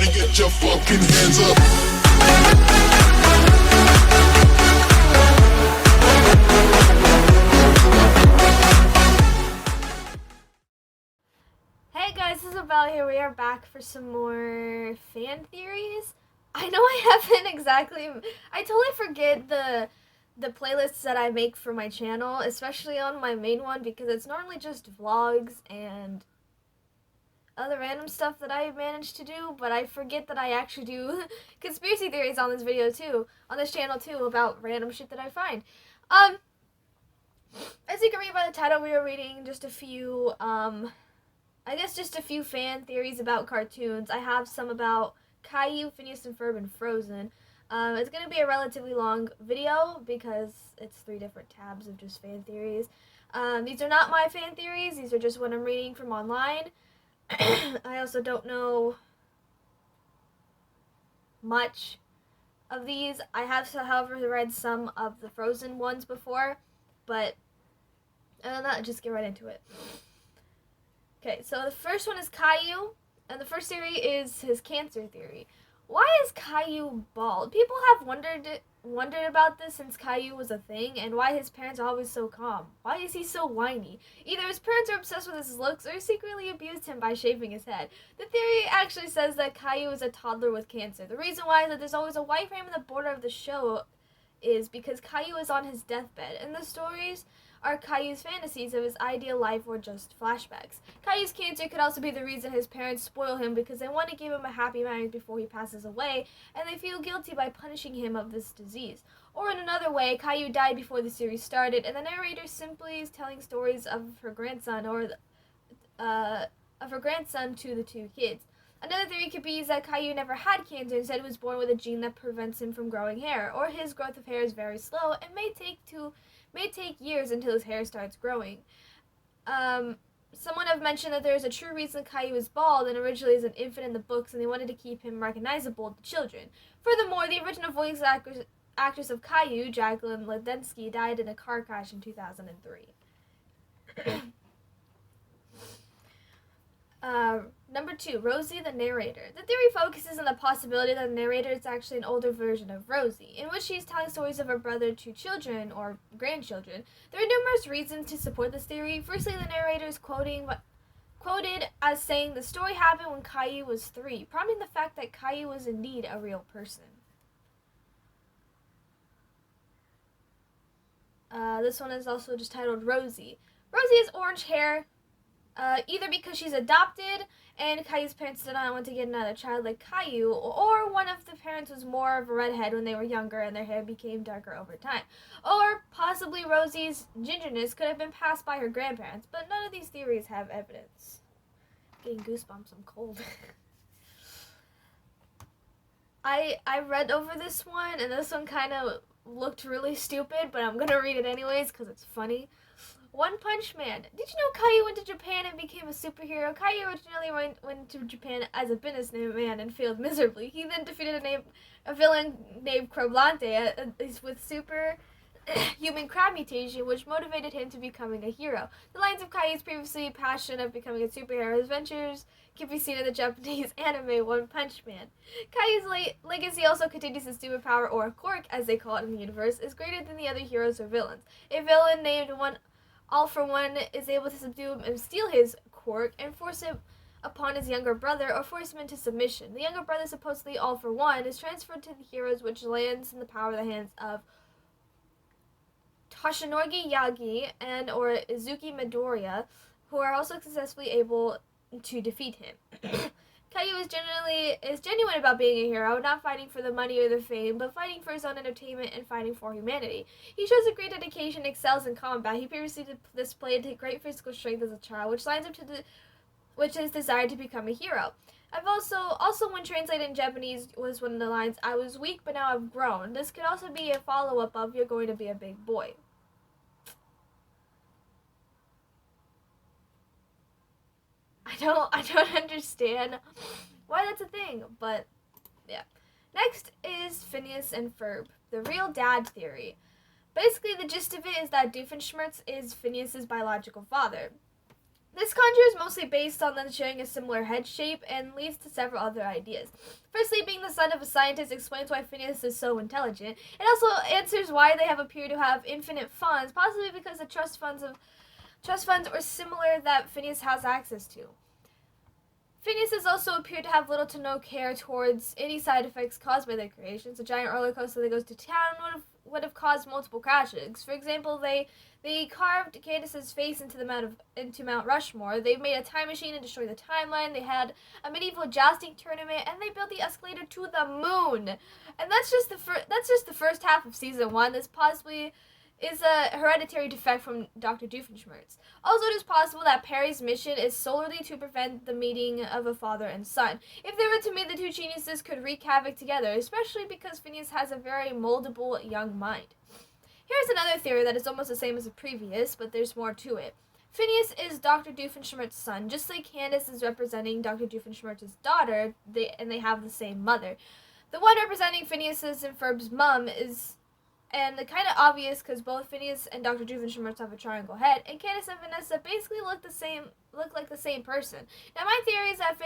Everybody get your fucking hands up. Hey guys, this is Belle here. We are back for some more fan theories. I know I haven't exactly... I totally forget the playlists that I make for my channel, especially on my main one, because it's normally just vlogs and other random stuff that I managed to do, but I forget that I actually do conspiracy theories on this video too, on this channel too, about random shit that I find. As you can read by the title, we are reading just a few, I guess just a few fan theories about cartoons. I have some about Caillou, Phineas and Ferb, and Frozen. It's going to be a relatively long video because it's 3 different tabs of just fan theories. These are not my fan theories. These are just what I'm reading from online. I also don't know much of these. I have, however, read some of the Frozen ones before, but other than that, just get right into it. Okay, so the first one is Caillou, and the first theory is his cancer theory. Why is Caillou bald? People have wondered about this since Caillou was a thing, and why his parents are always so calm. Why is he so whiny? Either his parents are obsessed with his looks or secretly abused him by shaving his head. The theory actually says that Caillou is a toddler with cancer. The reason why is that there's always a white frame in the border of the show is because Caillou is on his deathbed, and the stories are Caillou's fantasies of his ideal life or just flashbacks. Caillou's cancer could also be the reason his parents spoil him because they want to give him a happy marriage before he passes away, and they feel guilty by punishing him of this disease. Or in another way, Caillou died before the series started, and the narrator simply is telling stories of her grandson to the 2 kids. Another theory could be that Caillou never had cancer, instead was born with a gene that prevents him from growing hair, or his growth of hair is very slow and may take years until his hair starts growing. Someone have mentioned that there is a true reason Caillou is bald and originally is an infant in the books, and they wanted to keep him recognizable to children. Furthermore, the original voice actress of Caillou, Jacqueline Ledensky, died in a car crash in 2003. Number 2, Rosie the Narrator. The theory focuses on the possibility that the narrator is actually an older version of Rosie, in which she is telling stories of her brother to children or grandchildren. There are numerous reasons to support this theory. Firstly, the narrator is quoted as saying the story happened when Caillou was 3, prompting the fact that Caillou was indeed a real person. This one is also just titled Rosie. Rosie has orange hair, either because she's adopted and Caillou's parents did not want to get another child like Caillou, or one of the parents was more of a redhead when they were younger and their hair became darker over time. Or possibly Rosie's gingerness could have been passed by her grandparents, but none of these theories have evidence. Getting goosebumps, I'm cold. I read over this one, and this one kind of looked really stupid, but I'm gonna read it anyways because it's funny. One Punch Man. Did you know Caillou went to Japan and became a superhero? Caillou originally went to Japan as a businessman and failed miserably. He then defeated a villain named Croblante with super human crab mutation, which motivated him to becoming a hero. The lines of Caillou's previously passion of becoming a superhero adventures can be seen in the Japanese anime One Punch Man. Caillou's legacy also continues. His superpower, or quirk as they call it in the universe, is greater than the other heroes or villains. A villain named All for One is able to subdue him and steal his quirk and force him upon his younger brother or force him into submission. The younger brother, supposedly All for One, is transferred to the heroes, which lands in the power of the hands of Toshinori Yagi and or Izuki Midoriya, who are also successfully able to defeat him. Caillou is genuine about being a hero, not fighting for the money or the fame, but fighting for his own entertainment and fighting for humanity. He shows a great dedication and excels in combat. He previously displayed great physical strength as a child, which lines up to his desire to become a hero. I've also when translated in Japanese was one of the lines, "I was weak, but now I've grown." This could also be a follow-up of "You're going to be a big boy." I don't understand why that's a thing, but yeah. Next is Phineas and Ferb, the real dad theory. Basically, the gist of it is that Doofenshmirt is Phineas's biological father. This conjure is mostly based on them sharing a similar head shape and leads to several other ideas. Firstly, being the son of a scientist explains why Phineas is so intelligent. It also answers why they have appeared to have infinite funds, possibly because the trust funds are similar that Phineas has access to. Phineas has also appeared to have little to no care towards any side effects caused by their creations. A giant roller coaster that goes to town would have caused multiple crashes. For example, they carved Candace's face into Mount Rushmore. They made a time machine and destroyed the timeline. They had a medieval jousting tournament, and they built the escalator to the moon. And that's just the first half of season 1. This possibly is a hereditary defect from Dr. Doofenshmirt's. Also, it is possible that Perry's mission is solely to prevent the meeting of a father and son. If they were to meet, the two geniuses could wreak havoc together, especially because Phineas has a very moldable young mind. Here's another theory that is almost the same as the previous, but there's more to it. Phineas is Dr. Doofenshmirt's son, just like Candace is representing Dr. Doofenshmirt's daughter, and they have the same mother. The one representing Phineas's and Ferb's mom is... And the kind of obvious because both Phineas and Dr. Doofenshmirtz have a triangle head, and Candace and Vanessa basically look like the same person. Now my theory is that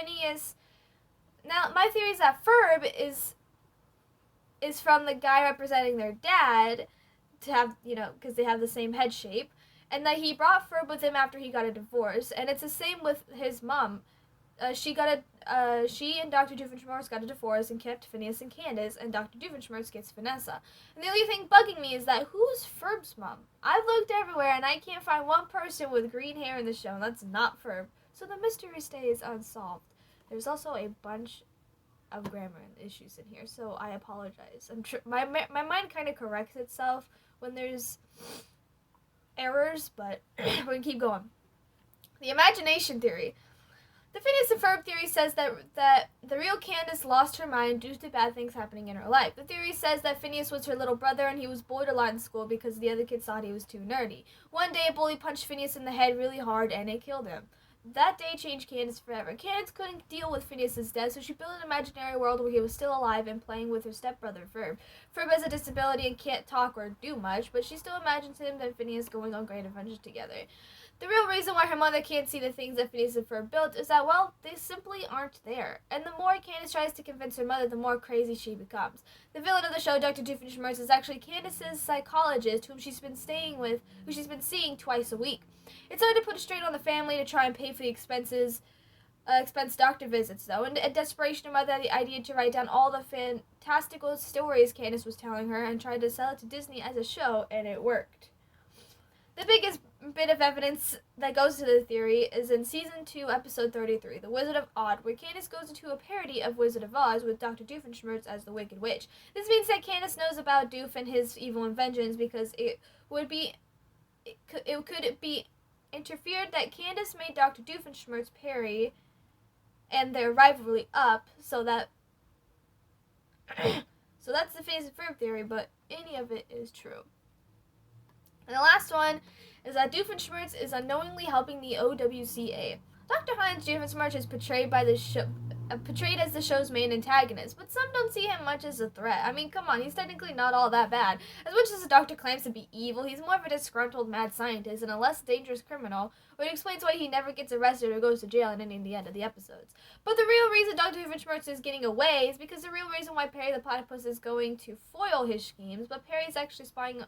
Ferb is from the guy representing their dad, to have, because they have the same head shape, and that he brought Ferb with him after he got a divorce, and it's the same with his mom. She and Dr. Doofenshmirtz got a divorce and kept Phineas and Candace, and Dr. Doofenshmirtz gets Vanessa. And the only thing bugging me is that who's Ferb's mom? I've looked everywhere and I can't find one person with green hair in the show, and that's not Ferb. So the mystery stays unsolved. There's also a bunch of grammar issues in here, so I apologize. My mind kind of corrects itself when there's errors, but we're gonna keep going. The imagination theory. The Phineas and Ferb theory says that the real Candace lost her mind due to bad things happening in her life. The theory says that Phineas was her little brother and he was bullied a lot in school because the other kids thought he was too nerdy. One day a bully punched Phineas in the head really hard and it killed him. That day changed Candace forever. Candace couldn't deal with Phineas's death, so she built an imaginary world where he was still alive and playing with her stepbrother Ferb. Ferb has a disability and can't talk or do much, but she still imagines him and Phineas going on great adventures together. The real reason why her mother can't see the things that Phineas and Ferb built is that, well, they simply aren't there. And the more Candace tries to convince her mother, the more crazy she becomes. The villain of the show, Dr. Doofenshmirtz, is actually Candace's psychologist, who she's been seeing twice a week. It's hard to put it straight on the family to try and pay for the expense doctor visits, though. And in desperation, her mother had the idea to write down all the fantastical stories Candace was telling her and tried to sell it to Disney as a show, and it worked. The biggest bit of evidence that goes to the theory is in Season 2, Episode 33, The Wizard of Oz, where Candace goes into a parody of Wizard of Oz with Dr. Doofenshmirtz as the Wicked Witch. This means that Candace knows about Doof and his evil inventions because it could be interfered that Candace made Dr. Doofenshmirtz parry and their rivalry up, so that's the Phineas and Ferb theory, but any of it is true. And the last one is that Doofenshmirtz is unknowingly helping the OWCA. Dr. Heinz Doofenshmirtz is portrayed as the show's main antagonist, but some don't see him much as a threat. I mean, come on, he's technically not all that bad. As much as the doctor claims to be evil, he's more of a disgruntled mad scientist and a less dangerous criminal, which explains why he never gets arrested or goes to jail in any of the end of the episodes. But the real reason Dr. Doofenshmirtz is getting away is because the real reason why Perry the Platypus is going to foil his schemes, but Perry's actually spying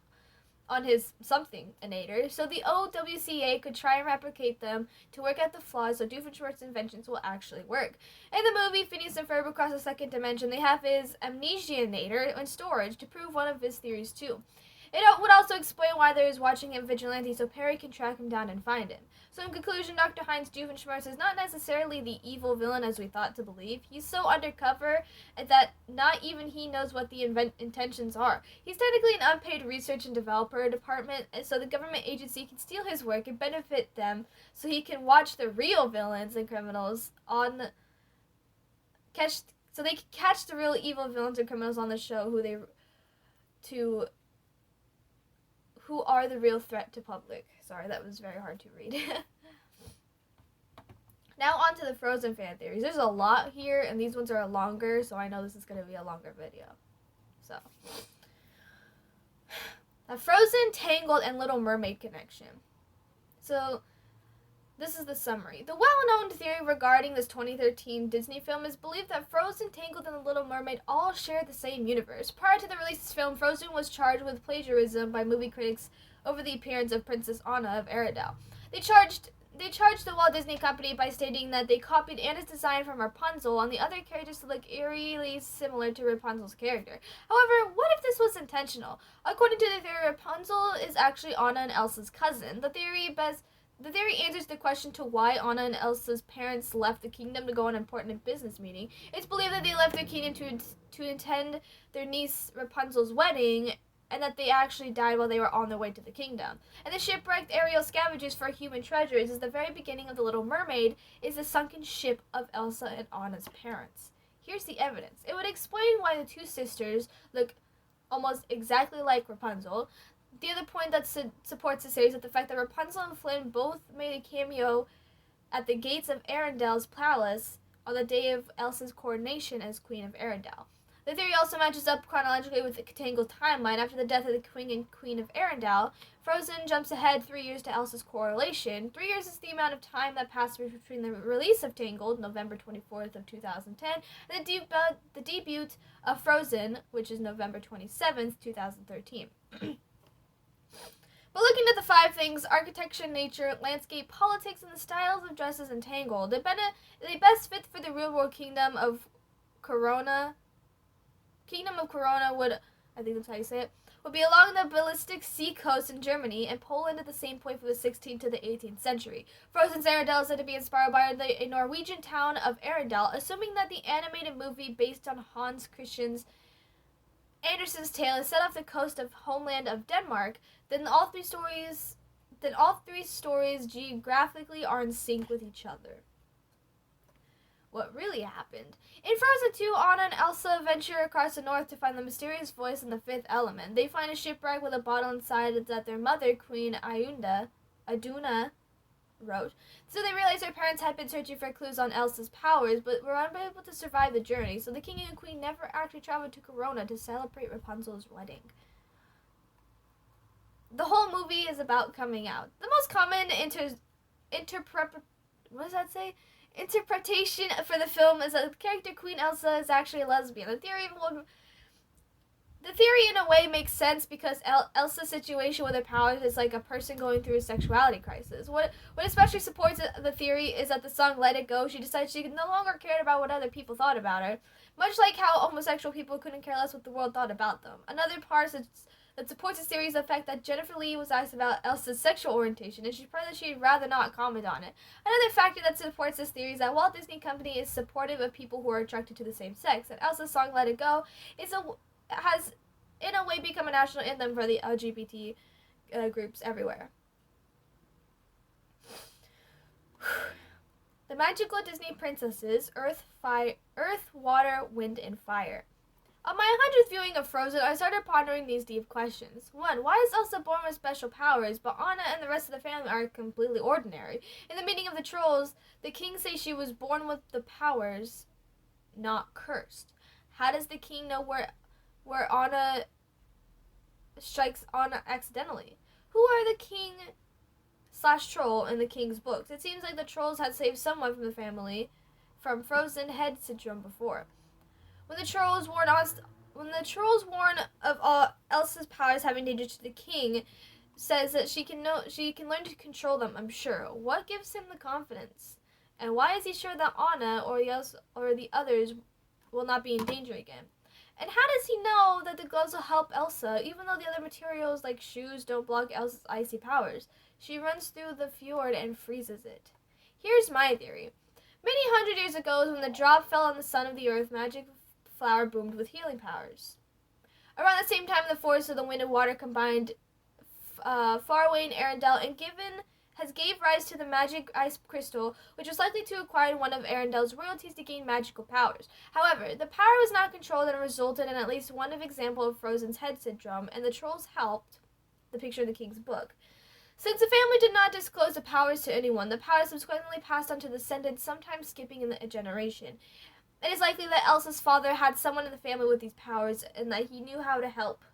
on his something-inator, so the OWCA could try and replicate them to work out the flaws so Doofenshmirtz's inventions will actually work. In the movie Phineas and Ferb across the second dimension, they have his amnesia-inator in storage to prove one of his theories too. It would also explain why there is watching him vigilante so Perry can track him down and find him. So in conclusion, Dr. Heinz Doofenshmirtz is not necessarily the evil villain as we thought to believe. He's so undercover that not even he knows what the intentions are. He's technically an unpaid research and developer department, and so the government agency can steal his work and benefit them so he can watch the real villains and criminals so they can catch the real evil villains and criminals on the show who are the real threat to public. Sorry, that was very hard to read. Now on to the Frozen fan theories. There's a lot here, and these ones are longer, so I know this is going to be a longer video. So, a Frozen, Tangled, and Little Mermaid connection. So, This is the summary. The well-known theory regarding this 2013 Disney film is believed that Frozen, Tangled, and The Little Mermaid all share the same universe. Prior to the release of this film, Frozen was charged with plagiarism by movie critics over the appearance of Princess Anna of Arendelle. They charged the Walt Disney Company by stating that they copied Anna's design from Rapunzel and the other characters to look eerily similar to Rapunzel's character. However, what if this was intentional? According to the theory, Rapunzel is actually Anna and Elsa's cousin. The theory answers the question to why Anna and Elsa's parents left the kingdom to go on an important business meeting. It's believed that they left their kingdom to attend their niece Rapunzel's wedding, and that they actually died while they were on their way to the kingdom. And the shipwrecked Ariel scavenges for human treasures is the very beginning of The Little Mermaid, is the sunken ship of Elsa and Anna's parents. Here's the evidence. It would explain why the two sisters look almost exactly like Rapunzel. The other point that supports the series is the fact that Rapunzel and Flynn both made a cameo at the gates of Arendelle's palace on the day of Elsa's coronation as Queen of Arendelle. The theory also matches up chronologically with the Tangled timeline. After the death of the King and Queen of Arendelle, Frozen jumps ahead 3 years to Elsa's coronation. 3 years is the amount of time that passed between the release of Tangled, November 24th of 2010, and the debut of Frozen, which is November 27th, 2013. But looking at the 5 things, architecture, nature, landscape, politics, and the styles of dresses in Tangled, they best fit for the real-world kingdom of Corona would, I think that's how you say it, would be along the Baltic Sea coast in Germany and Poland at the same point from the 16th to the 18th century. Frozen's Arendelle is said to be inspired by a Norwegian town of Arendelle, assuming that the animated movie based on Hans Christian Andersen's tale is set off the coast of homeland of Denmark. Then all three stories geographically are in sync with each other. What really happened? In Frozen 2, Anna and Elsa venture across the north to find the mysterious voice in the 5th element. They find a shipwreck with a bottle inside that their mother, Queen Iduna, wrote. So they realize their parents had been searching for clues on Elsa's powers, but were unable to survive the journey. So the king and queen never actually traveled to Corona to celebrate Rapunzel's wedding. The whole movie is about coming out. The most common interpretation for the film is that the character Queen Elsa is actually a lesbian. The theory in a way makes sense because Elsa's situation with her powers is like a person going through a sexuality crisis. What especially supports the theory is that the song Let It Go, she decided she no longer cared about what other people thought about her, much like how homosexual people couldn't care less what the world thought about them. Another part that supports the theory is the fact that Jennifer Lee was asked about Elsa's sexual orientation, and she replied that she'd rather not comment on it. Another factor that supports this theory is that Walt Disney Company is supportive of people who are attracted to the same sex, and Elsa's song Let It Go has in a way become a national anthem for the LGBT groups everywhere. The magical Disney princesses, Earth, Water, Wind, and Fire. On my 100th viewing of Frozen, I started pondering these deep questions. 1. Why is Elsa born with special powers, but Anna and the rest of the family are completely ordinary? In the meeting of the trolls, the king says she was born with the powers, not cursed. How does the king know where Anna strikes Anna accidentally? Who are the king/troll in the king's books? It seems like the trolls had saved someone from the family from frozen head syndrome before. When the trolls warn of Elsa's powers having danger to the king, says that she can learn to control them, I'm sure. What gives him the confidence? And why is he sure that Anna or the others will not be in danger again? And how does he know that the gloves will help Elsa, even though the other materials like shoes don't block Elsa's icy powers? She runs through the fjord and freezes it. Here's my theory. Many hundred years ago, when the drop fell on the sun of the earth, magic flower bloomed with healing powers. Around the same time, the force of the wind and water combined far away in Arendelle and gave rise to the magic ice crystal, which was likely to acquire one of Arendelle's royalties to gain magical powers. However, the power was not controlled and resulted in at least one example of Frozen's head syndrome, and the trolls helped, the picture in the king's book. Since the family did not disclose the powers to anyone, the powers subsequently passed on to the descendants, sometimes skipping in a generation. It is likely that Elsa's father had someone in the family with these powers and that he knew how to help.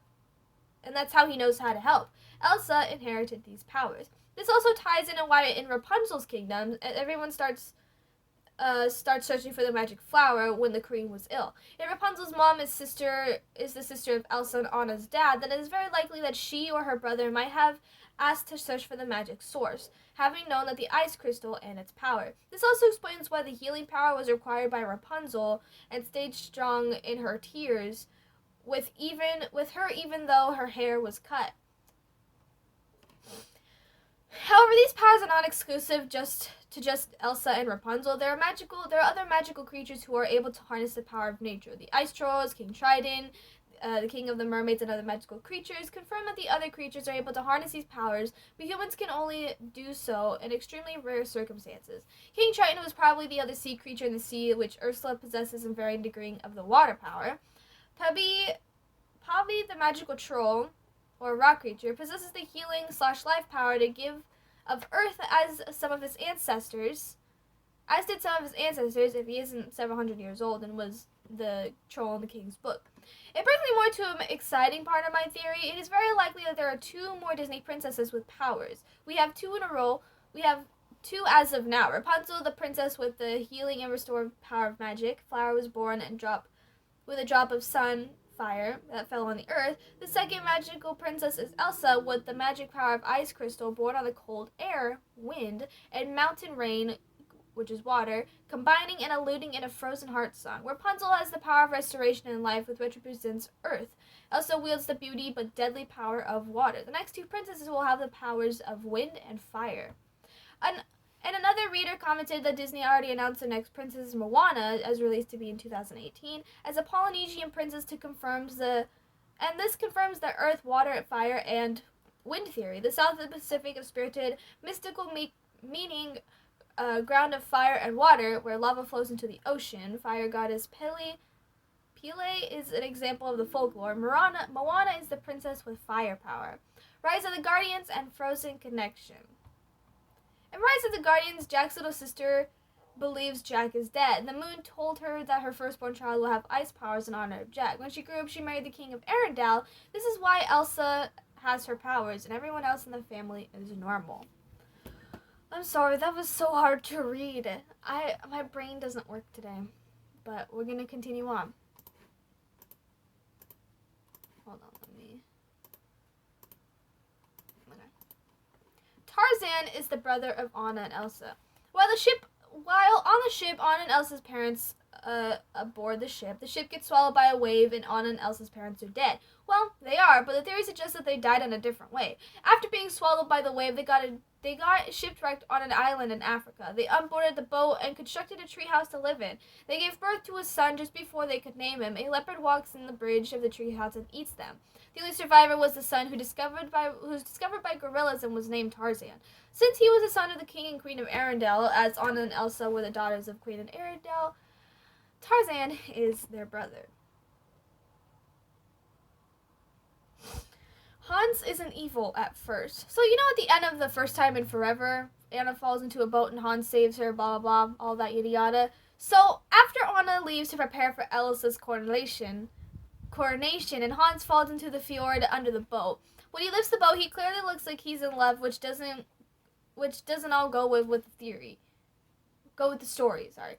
And that's how he knows how to help. Elsa inherited these powers. This also ties in why in Rapunzel's kingdom, everyone starts searching for the magic flower when the queen was ill. If Rapunzel's mom is the sister of Elsa and Anna's dad, then it is very likely that she or her brother might have asked to search for the magic source, having known that the ice crystal and its power. This also explains why the healing power was required by Rapunzel and stayed strong in her tears with her even though her hair was cut. However, these powers are not exclusive to just Elsa and Rapunzel. There are other magical creatures who are able to harness the power of nature. The ice trolls, King Triton, the king of the mermaids, and other magical creatures confirm that the other creatures are able to harness these powers, but humans can only do so in extremely rare circumstances. King Triton was probably the other sea creature in the sea, which Ursula possesses in varying degree of the water power. Pabi, the magical troll, or rock creature, possesses the healing/life power to give of Earth as did some of his ancestors, if he isn't several hundred years old and was the troll in the King's Book. It brings me more to an exciting part of my theory. It is very likely that there are 2 more Disney princesses with powers. We have 2 in a row. We have 2 as of now. Rapunzel, the princess with the healing and restore power of magic. Flower was born with a drop of sun fire that fell on the earth. The second magical princess is Elsa with the magic power of ice crystal, born on the cold air, wind, and mountain rain, which is water, combining and eluding in a frozen heart song. Rapunzel has the power of restoration in life, with which represents earth. Elsa wields the beauty but deadly power of water. The next 2 princesses will have the powers of wind and fire. And another reader commented that Disney already announced their next princess, Moana, as released to be in 2018, as a Polynesian princess and this confirms the earth, water, fire, and wind theory. The South of the Pacific of spirited, mystical meaning ground of fire and water, where lava flows into the ocean. Fire goddess Pele is an example of the folklore. Moana is the princess with fire power. Rise of the Guardians and Frozen connection. In Rise of the Guardians, Jack's little sister believes Jack is dead. The moon told her that her firstborn child will have ice powers in honor of Jack. When she grew up, she married the king of Arendelle. This is why Elsa has her powers, and everyone else in the family is normal. I'm sorry, that was so hard to read. My brain doesn't work today, but we're gonna continue on. Hold on, Tarzan is the brother of Anna and Elsa. While on the ship, Anna and Elsa's parents aboard the ship gets swallowed by a wave, and Anna and Elsa's parents are dead. Well, they are, but the theory suggests that they died in a different way. After being swallowed by the wave, they got shipwrecked on an island in Africa. They unboarded the boat and constructed a treehouse to live in. They gave birth to a son just before they could name him. A leopard walks in the bridge of the treehouse and eats them. The only survivor was the son who was discovered by gorillas and was named Tarzan. Since he was the son of the king and queen of Arendelle, as Anna and Elsa were the daughters of Queen of Arendelle, Tarzan is their brother. Hans isn't evil at first. So you know at the end of the first time in Forever, Anna falls into a boat and Hans saves her, blah blah blah, all that yada yada. So after Anna leaves to prepare for Elsa's coronation, and Hans falls into the fjord under the boat. When he lifts the boat, he clearly looks like he's in love, which doesn't all go with the theory. Go with the story, sorry.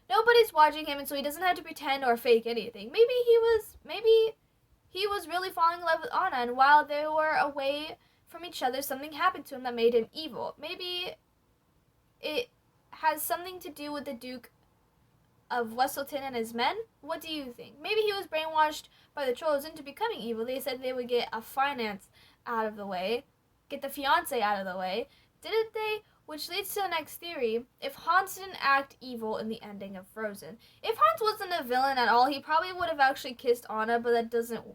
Nobody's watching him, and so he doesn't have to pretend or fake anything. Maybe he was really falling in love with Anna, and while they were away from each other, something happened to him that made him evil. Maybe it has something to do with the Duke of Wesselton and his men? What do you think? Maybe he was brainwashed by the trolls into becoming evil. They said they would get a finance out of the way, get the fiancé out of the way. Didn't they? Which leads to the next theory. If Hans didn't act evil in the ending of Frozen. If Hans wasn't a villain at all, he probably would have actually kissed Anna, but it doesn't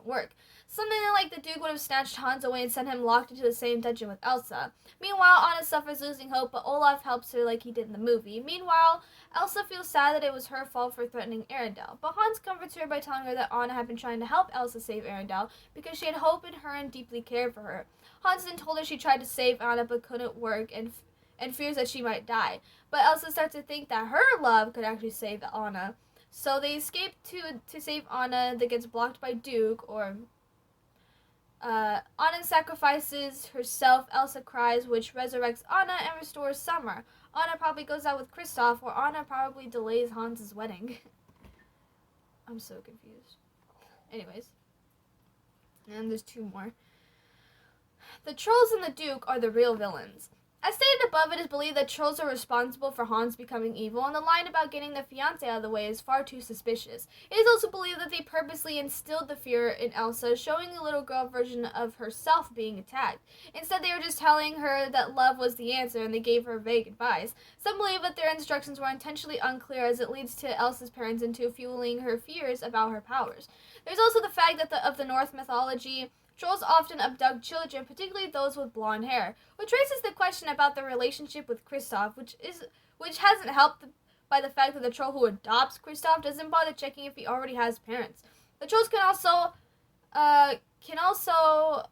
work. Something like the Duke would have snatched Hans away and sent him locked into the same dungeon with Elsa. Meanwhile, Anna suffers losing hope, but Olaf helps her like he did in the movie. Meanwhile, Elsa feels sad that it was her fault for threatening Arendelle, but Hans comforts her by telling her that Anna had been trying to help Elsa save Arendelle because she had hope in her and deeply cared for her. Hans then told her she tried to save Anna but couldn't work and fears that she might die. But Elsa starts to think that her love could actually save Anna. So they escape to save Anna that gets blocked by Duke, or Anna sacrifices herself, Elsa cries, which resurrects Anna and restores Summer. Anna probably goes out with Kristoff, or Anna probably delays Hans's wedding. I'm so confused. Anyways. And there's 2 more. The trolls and the Duke are the real villains. As stated above, it is believed that trolls are responsible for Hans becoming evil, and the line about getting the fiancé out of the way is far too suspicious. It is also believed that they purposely instilled the fear in Elsa, showing the little girl version of herself being attacked. Instead, they were just telling her that love was the answer, and they gave her vague advice. Some believe that their instructions were intentionally unclear, as it leads to Elsa's parents into fueling her fears about her powers. There's also the fact that of the Norse mythology, trolls often abduct children, particularly those with blonde hair, which raises the question about the relationship with Kristoff, which hasn't helped by the fact that the troll who adopts Kristoff doesn't bother checking if he already has parents. The trolls can also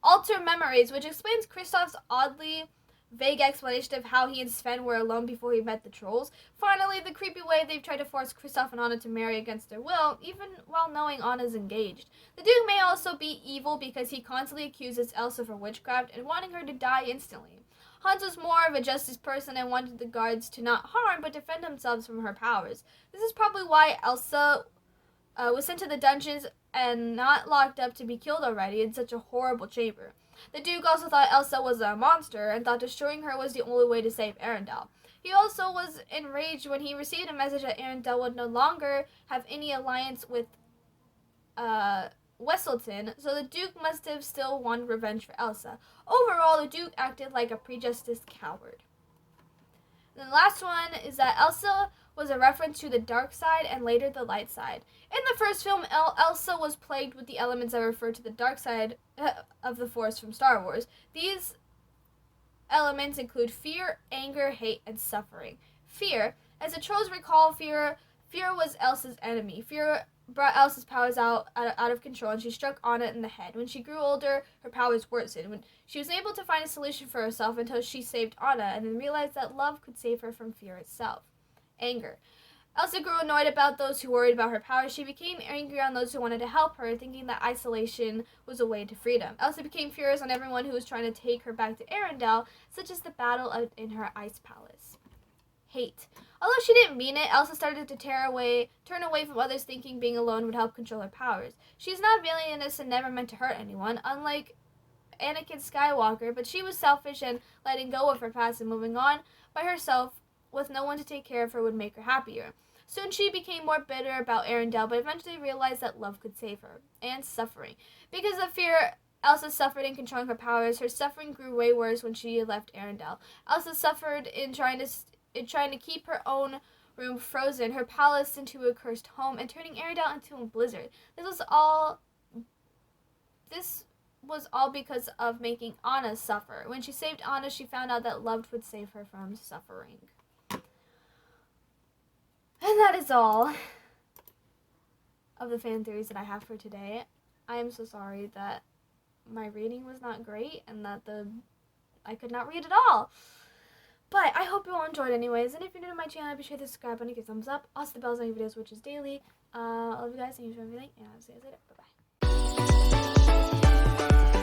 alter memories, which explains Kristoff's oddly vague explanation of how he and Sven were alone before he met the trolls. Finally, the creepy way they've tried to force Kristoff and Anna to marry against their will, even while knowing Anna's engaged. The Duke may also be evil because he constantly accuses Elsa for witchcraft and wanting her to die instantly. Hans was more of a justice person and wanted the guards to not harm but defend themselves from her powers. This is probably why Elsa was sent to the dungeons and not locked up to be killed already in such a horrible chamber. The Duke also thought Elsa was a monster and thought destroying her was the only way to save Arendelle. He also was enraged when he received a message that Arendelle would no longer have any alliance with Wesselton, so the Duke must have still wanted revenge for Elsa. Overall, the Duke acted like a prejudiced coward. And the last one is that Elsa was a reference to the dark side and later the light side. In the first film, Elsa was plagued with the elements that refer to the dark side of the Force from Star Wars. These elements include fear, anger, hate, and suffering. Fear, as the trolls recall, fear was Elsa's enemy. Fear brought Elsa's powers out of control, and she struck Anna in the head. When she grew older, her powers worsened. When she was able to find a solution for herself until she saved Anna, and then realized that love could save her from fear itself. Anger. Elsa grew annoyed about those who worried about her powers. She became angry on those who wanted to help her, thinking that isolation was a way to freedom. Elsa became furious on everyone who was trying to take her back to Arendelle, such as the battle in her ice palace. Hate. Although she didn't mean it, Elsa started to turn away from others, thinking being alone would help control her powers. She's not villainous and never meant to hurt anyone, unlike Anakin Skywalker, but she was selfish, and letting go of her past and moving on by herself with no one to take care of her would make her happier. Soon she became more bitter about Arendelle, but eventually realized that love could save her. And suffering. Because of fear Elsa suffered in controlling her powers, her suffering grew way worse when she left Arendelle. Elsa suffered in trying to keep her own room frozen, her palace into a cursed home, and turning Arendelle into a blizzard. This was all because of making Anna suffer. When she saved Anna, she found out that love would save her from suffering. And that is all of the fan theories that I have for today. I am so sorry that my reading was not great and that I could not read at all. But I hope you all enjoyed anyways. And if you're new to my channel, be sure to subscribe button, give a thumbs up. Also the bells on your videos, which is daily. I love you guys. Thank you for everything. And I'll see you guys later. Bye-bye.